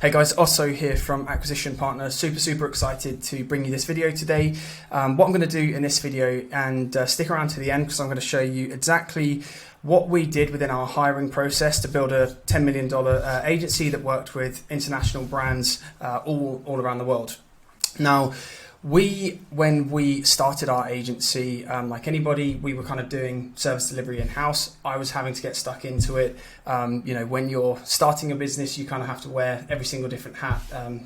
Hey guys, Osso here from Acquisition Partner. Super excited to bring you this video today. What I'm going to do in this video, and stick around to the end because I'm going to show you exactly what we did within our hiring process to build a $10 million agency that worked with international brands all around the world. Now, when we started our agency, like anybody, we were kind of doing service delivery in-house. I was having to get stuck into it. When you're starting a business, you kind of have to wear every single different hat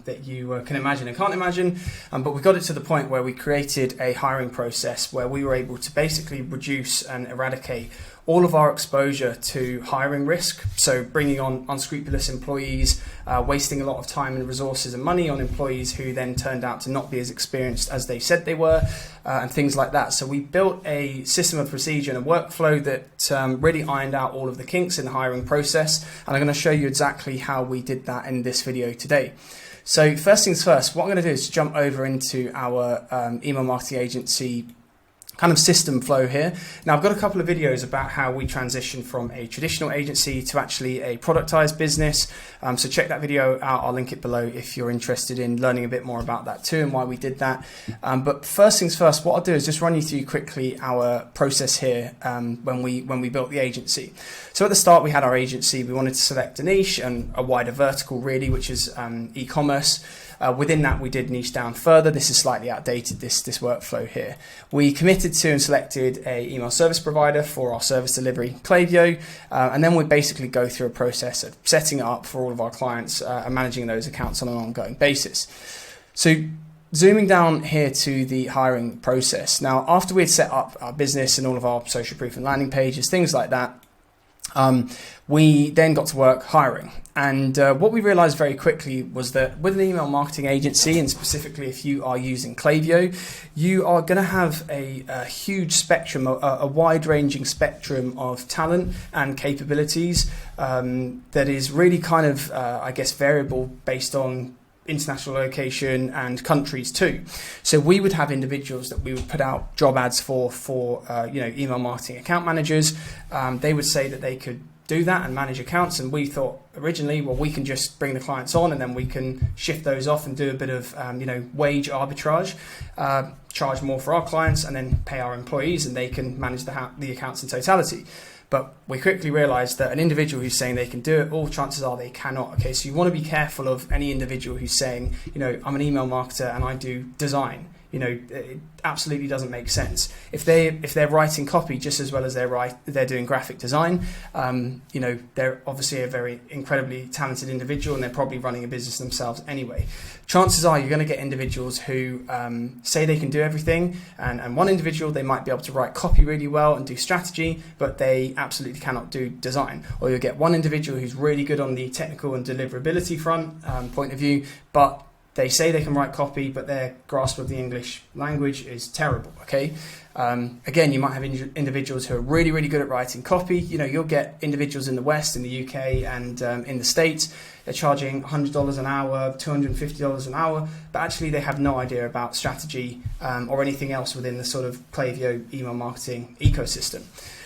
that you can imagine and can't imagine. But we got it to the point where we created a hiring process where we were able to basically reduce and eradicate all of our exposure to hiring risk. So bringing on unscrupulous employees, wasting a lot of time and resources and money on employees who then turned out to not be as experienced as they said they were, and things like that. So we built a system of procedure and a workflow that really ironed out all of the kinks in the hiring process. And I'm going to show you exactly how we did that in this video today. So first things first, what I'm going to do is jump over into our email marketing agency kind of system flow here. Now I've got a couple of videos about how we transitioned from a traditional agency to actually a productized business. So check that video out. I'll link it below if you're interested in learning a bit more about that too and why we did that. But first things first, what I'll do is just run you through quickly our process here when we built the agency. So at the start we had our agency. We wanted to select a niche and a wider vertical really, which is e-commerce. Within that, we did niche down further. This is slightly outdated, this workflow here. We committed to and selected a email service provider for our service delivery, Klaviyo, and then we basically go through a process of setting it up for all of our clients and managing those accounts on an ongoing basis. So zooming down here to the hiring process. Now, after we had set up our business and all of our social proof and landing pages, things like that, we then got to work hiring. And what we realized very quickly was that with an email marketing agency, and specifically if you are using Klaviyo, you are going to have a huge spectrum, a wide-ranging spectrum of talent and capabilities that is really kind of, variable based on international location and countries too. So we would have individuals that we would put out job ads for email marketing account managers. They would say that they could do that and manage accounts, and we thought originally, well, we can just bring the clients on and then we can shift those off and do a bit of wage arbitrage, charge more for our clients and then pay our employees, and they can manage the accounts in totality. But we quickly realized that an individual who's saying they can do it, all chances are they cannot. Okay, so you want to be careful of any individual who's saying, I'm an email marketer and I do design. It absolutely doesn't make sense. If they're writing copy just as well as they're doing graphic design, they're obviously a very incredibly talented individual, and they're probably running a business themselves anyway. Chances are you're going to get individuals who say they can do everything, and one individual, they might be able to write copy really well and do strategy, but they absolutely cannot do design. Or you'll get one individual who's really good on the technical and deliverability front point of view, but they say they can write copy, but their grasp of the English language is terrible, okay? Again, you might have individuals who are really good at writing copy. You'll get individuals in the West, in the UK, and in the States. They're charging $100 an hour, $250 an hour, but actually they have no idea about strategy or anything else within the sort of Klaviyo email marketing ecosystem.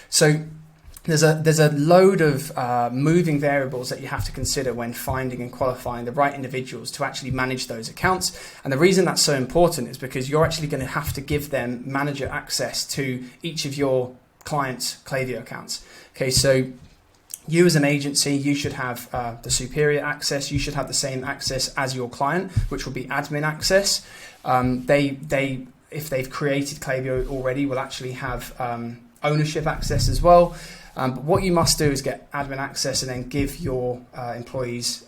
So there's a load of moving variables that you have to consider when finding and qualifying the right individuals to actually manage those accounts. And the reason that's so important is because you're actually going to have to give them manager access to each of your clients' Klaviyo accounts. Okay, so you as an agency, you should have the superior access. You should have the same access as your client, which will be admin access. They if they've created Klaviyo already, will actually have ownership access as well. But what you must do is get admin access and then give your employees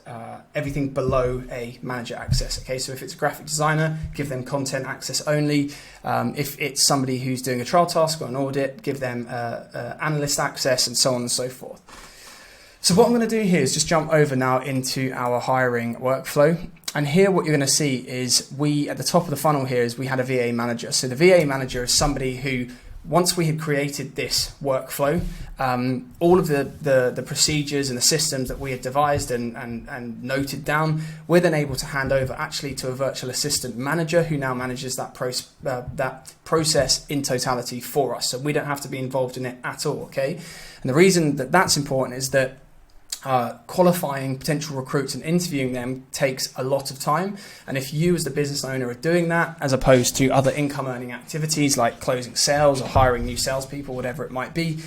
everything below a manager access. Okay, so if it's a graphic designer, give them content access only. If it's somebody who's doing a trial task or an audit, give them analyst access, and so on and so forth. So what I'm going to do here is just jump over now into our hiring workflow. And here what you're going to see is at the top of the funnel here is we had a VA manager. So the VA manager is somebody who, once we had created this workflow, all of the procedures and the systems that we had devised and noted down, we're then able to hand over actually to a virtual assistant manager who now manages that process in totality for us. So we don't have to be involved in it at all, okay? And the reason that that's important is that qualifying potential recruits and interviewing them takes a lot of time. And if you as the business owner are doing that, as opposed to other income earning activities like closing sales or hiring new salespeople, whatever it might be,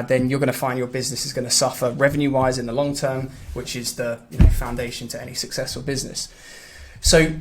then you're going to find your business is going to suffer revenue wise in the long term, which is the foundation to any successful business. So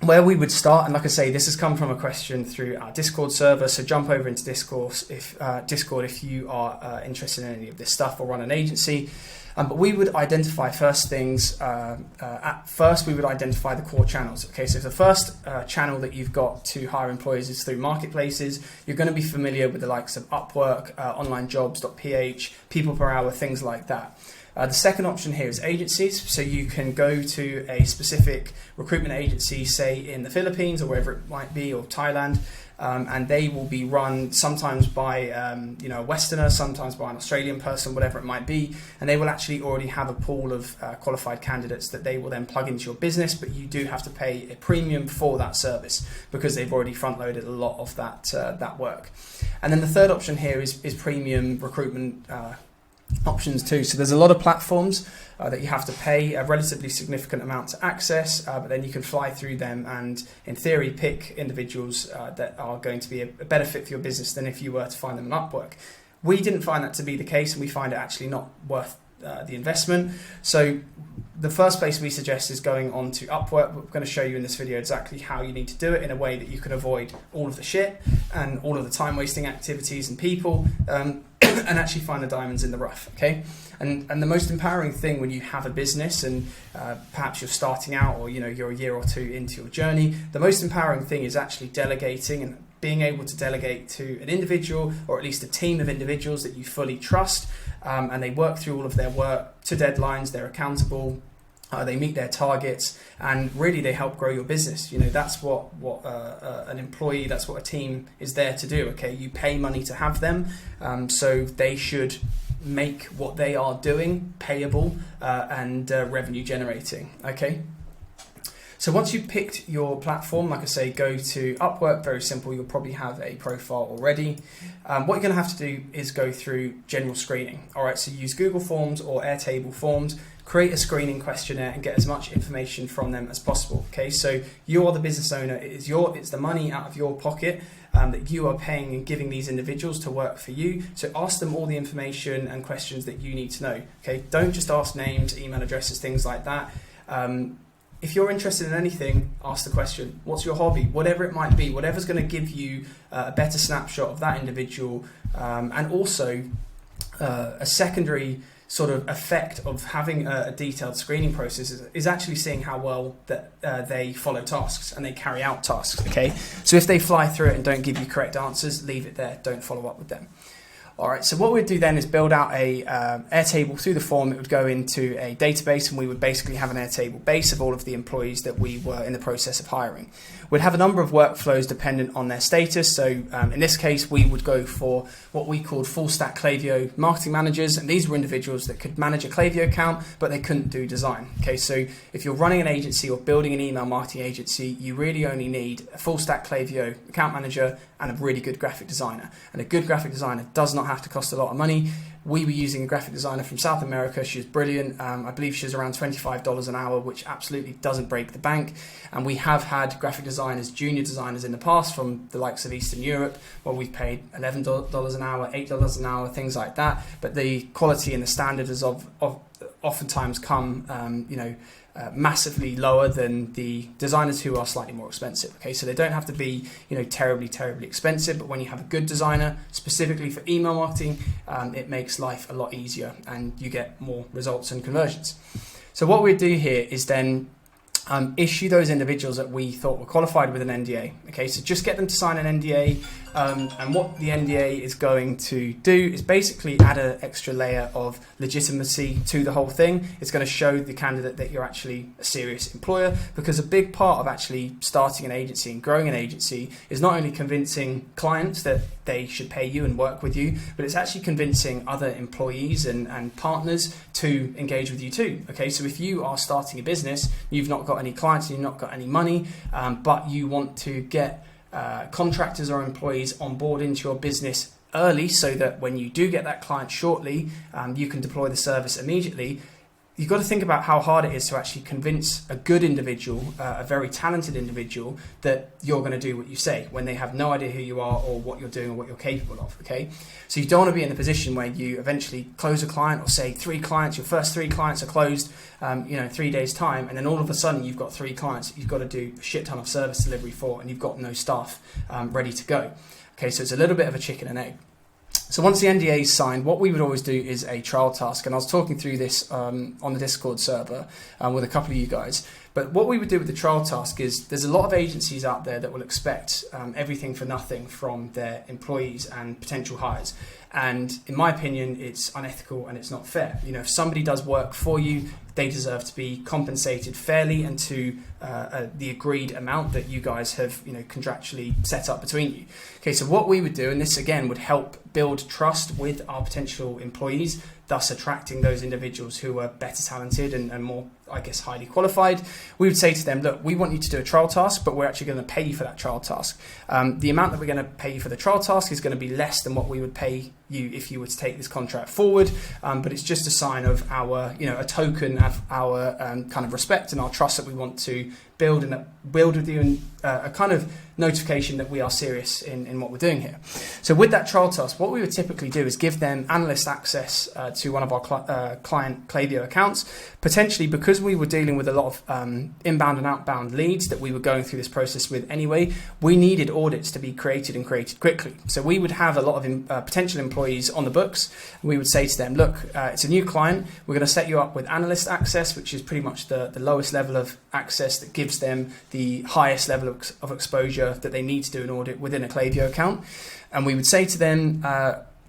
where we would start, and like I say, this has come from a question through our Discord server, so jump over into Discord if you are interested in any of this stuff or run an agency. But we would identify first things, at first we would identify the core channels. Okay, so if the first channel that you've got to hire employees is through marketplaces, you're going to be familiar with the likes of Upwork, onlinejobs.ph, people per hour, things like that. The second option here is agencies. So you can go to a specific recruitment agency, say in the Philippines or wherever it might be, or Thailand, and they will be run sometimes by a Westerner, sometimes by an Australian person, whatever it might be, and they will actually already have a pool of qualified candidates that they will then plug into your business, but you do have to pay a premium for that service because they've already front-loaded a lot of that work. And then the third option here is premium recruitment options too. So there's a lot of platforms that you have to pay a relatively significant amount to access, but then you can fly through them and in theory pick individuals that are going to be a better fit for your business than if you were to find them on Upwork. We didn't find that to be the case, and we find it actually not worth the investment. So the first place we suggest is going on to Upwork. We're going to show you in this video exactly how you need to do it in a way that you can avoid all of the shit and all of the time wasting activities and people, and actually find the diamonds in the rough. Okay, and the most empowering thing when you have a business and perhaps you're starting out, or you're a year or two into your journey, the most empowering thing is actually delegating and being able to delegate to an individual, or at least a team of individuals that you fully trust, and they work through all of their work to deadlines, they're accountable, they meet their targets, and really they help grow your business. That's what an employee, that's what a team is there to do. Okay, you pay money to have them, so they should make what they are doing payable and revenue generating. Okay. So once you've picked your platform, like I say, go to Upwork. Very simple. You'll probably have a profile already. What you're going to have to do is go through general screening. All right, so use Google Forms or Airtable Forms, create a screening questionnaire and get as much information from them as possible. Okay, so you are the business owner. It's the money out of your pocket that you are paying and giving these individuals to work for you. So ask them all the information and questions that you need to know. Okay, don't just ask names, email addresses, things like that. If you're interested in anything, ask the question, what's your hobby? Whatever it might be, whatever's going to give you a better snapshot of that individual, and also a secondary sort of effect of having a detailed screening process is actually seeing how well that they follow tasks and they carry out tasks. Okay, so if they fly through it and don't give you correct answers, leave it there, don't follow up with them. All right, so what we'd do then is build out a Airtable through the form. It would go into a database, and we would basically have an Airtable base of all of the employees that we were in the process of hiring. We'd have a number of workflows dependent on their status. So in this case, we would go for what we called full stack Klaviyo marketing managers, and these were individuals that could manage a Klaviyo account, but they couldn't do design. Okay, so if you're running an agency or building an email marketing agency, you really only need a full stack Klaviyo account manager and a really good graphic designer. And a good graphic designer does not have to cost a lot of money. We were using a graphic designer from South America. She was brilliant. I believe she was around $25 an hour, which absolutely doesn't break the bank. And we have had graphic designers, junior designers in the past from the likes of Eastern Europe, where we've paid $11 an hour, $8 an hour, things like that. But the quality and the standard is of oftentimes come, massively lower than the designers who are slightly more expensive. Okay, so they don't have to be, terribly expensive, but when you have a good designer specifically for email marketing, it makes life a lot easier and you get more results and conversions. So what we do here is then issue those individuals that we thought were qualified with an NDA. Okay, so just get them to sign an NDA, and what the NDA is going to do is basically add an extra layer of legitimacy to the whole thing. It's going to show the candidate that you're actually a serious employer, because a big part of actually starting an agency and growing an agency is not only convincing clients that they should pay you and work with you, but it's actually convincing other employees and partners to engage with you too. Okay, so if you are starting a business, you've not got any clients, you've not got any money, but you want to get contractors or employees on board into your business early, so that when you do get that client shortly, you can deploy the service immediately. you've got to think about how hard it is to actually convince a good individual, a very talented individual, that you're going to do what you say when they have no idea who you are or what you're doing or what you're capable of, okay? So you don't want to be in a position where you eventually close a client, or say 3 clients, your first 3 clients are closed, 3 days time, and then all of a sudden you've got 3 clients that you've got to do a shit ton of service delivery for, and you've got no staff ready to go. Okay, so it's a little bit of a chicken and egg. So once the NDA is signed, what we would always do is a trial task. And I was talking through this on the Discord server with a couple of you guys. But what we would do with the trial task is there's a lot of agencies out there that will expect everything for nothing from their employees and potential hires. And in my opinion, it's unethical and it's not fair. If somebody does work for you, they deserve to be compensated fairly and to the agreed amount that you guys have, contractually set up between you. Okay, so what we would do, and this again would help build trust with our potential employees, thus attracting those individuals who are better talented and more, highly qualified. We would say to them, look, we want you to do a trial task, but we're actually going to pay you for that trial task. The amount that we're going to pay you for the trial task is going to be less than what we would pay you if you were to take this contract forward, but it's just a sign of our, a token of our kind of respect and our trust that we want to build with you, and a kind of notification that we are serious in what we're doing here. So with that trial task, what we would typically do is give them analyst access to one of our client Klaviyo accounts, potentially because we were dealing with a lot of inbound and outbound leads that we were going through this process with anyway. We needed audits to be created and created quickly. So we would have a lot of potential employees on the books. We would say to them, look, it's a new client. We're going to set you up with analyst access, which is pretty much the lowest level of access that gives them the highest level of exposure that they need to do an audit within a Klaviyo account. And we would say to them,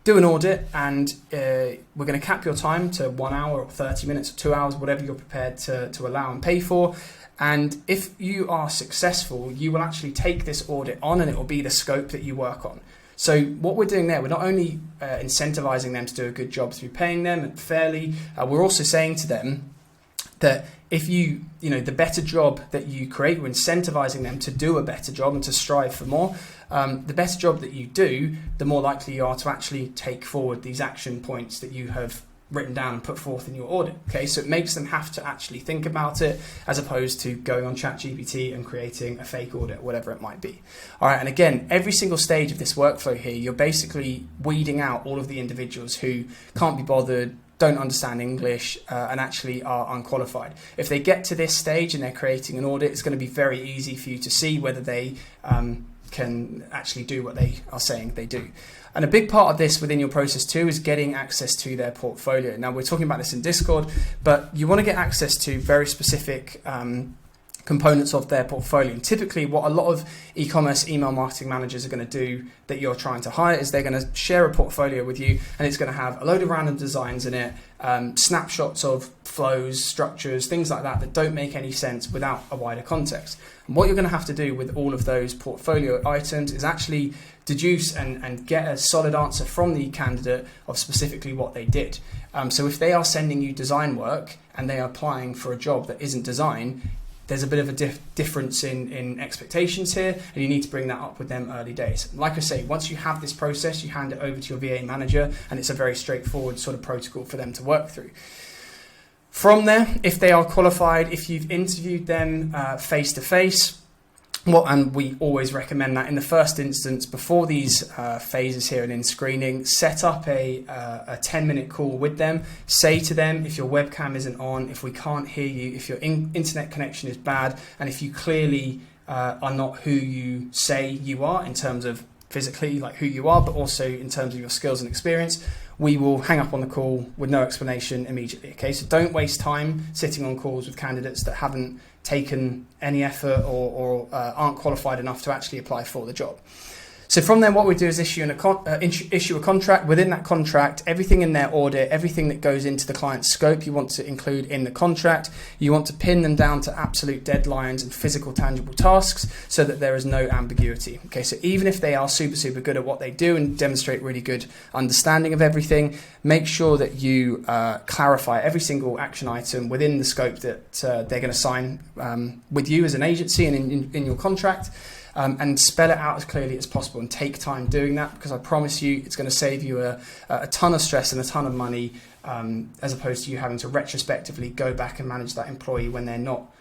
do an audit, and we're going to cap your time to 1 hour or 30 minutes or 2 hours, whatever you're prepared to allow and pay for. And if you are successful, you will actually take this audit on, and it will be the scope that you work on. So what we're doing there, we're not only incentivizing them to do a good job through paying them fairly, we're also saying to them that if the better job that you create, we're incentivizing them to do a better job and to strive for more. The better job that you do, the more likely you are to actually take forward these action points that you have written down and put forth in your audit. Okay, so it makes them have to actually think about it, as opposed to going on ChatGPT and creating a fake audit, whatever it might be. All right, and again, every single stage of this workflow here, you're basically weeding out all of the individuals who can't be bothered, don't understand English, and actually are unqualified. If they get to this stage and they're creating an audit, it's going to be very easy for you to see whether they can actually do what they are saying they do. And a big part of this within your process too is getting access to their portfolio. Now, we're talking about this in Discord, but you want to get access to very specific components of their portfolio. And typically what a lot of e-commerce email marketing managers are going to do that you're trying to hire is they're going to share a portfolio with you, and it's going to have a load of random designs in it, snapshots of flows, structures, things like that don't make any sense without a wider context. And what you're going to have to do with all of those portfolio items is actually deduce and get a solid answer from the candidate of specifically what they did. So if they are sending you design work and they are applying for a job that isn't design, there's a bit of a difference in expectations here, and you need to bring that up with them early days. Like I say, once you have this process, you hand it over to your VA manager, and it's a very straightforward sort of protocol for them to work through. From there, if they are qualified, if you've interviewed them face-to-face, and we always recommend that in the first instance, before these phases here and in screening, set up a 10-minute call with them. Say to them, if your webcam isn't on, if we can't hear you, if your internet connection is bad, and if you clearly are not who you say you are in terms of physically, like who you are, but also in terms of your skills and experience, we will hang up on the call with no explanation immediately. Okay, so don't waste time sitting on calls with candidates that haven't taken any effort or aren't qualified enough to actually apply for the job. So from there, what we do is issue a contract. Within that contract, everything in their audit, everything that goes into the client's scope, you want to include in the contract. You want to pin them down to absolute deadlines and physical, tangible tasks so that there is no ambiguity. Okay, so even if they are super good at what they do and demonstrate really good understanding of everything, make sure that you clarify every single action item within the scope that they're going to sign with you as an agency and in your contract. And spell it out as clearly as possible, and take time doing that, because I promise you it's going to save you a ton of stress and a ton of money as opposed to you having to retrospectively go back and manage that employee when they're not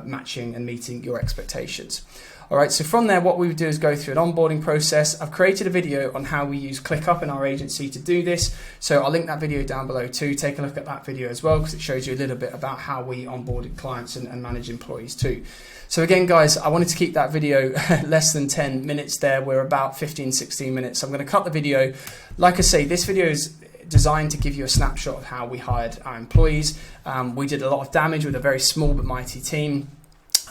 matching and meeting your expectations. All right, so from there, what we would do is go through an onboarding process. I've created a video on how we use ClickUp in our agency to do this. So I'll link that video down below too. Take a look at that video as well, because it shows you a little bit about how we onboarded clients and manage employees too. So again, guys, I wanted to keep that video less than 10 minutes there. We're about 15, 16 minutes. So I'm going to cut the video. Like I say, this video is designed to give you a snapshot of how we hired our employees. We did a lot of damage with a very small but mighty team.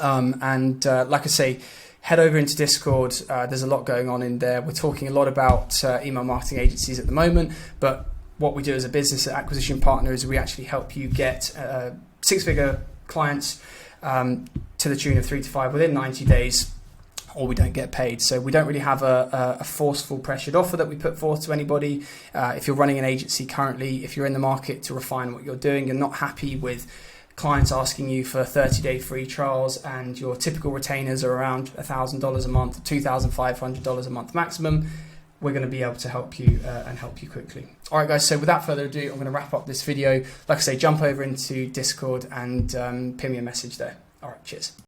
Like I say, head over into Discord. There's a lot going on in there. We're talking a lot about email marketing agencies at the moment, but what we do as a business acquisition partner is we actually help you get six-figure clients to the tune of 3 to 5 within 90 days, or we don't get paid. So we don't really have a forceful pressured offer that we put forth to anybody. If you're running an agency currently, if you're in the market to refine what you're doing, you're not happy with clients asking you for 30-day free trials and your typical retainers are around $1,000 a month, $2,500 a month maximum, we're going to be able to help you and help you quickly. All right, guys, so without further ado, I'm going to wrap up this video. Like I say, jump over into Discord and pin me a message there. All right, cheers.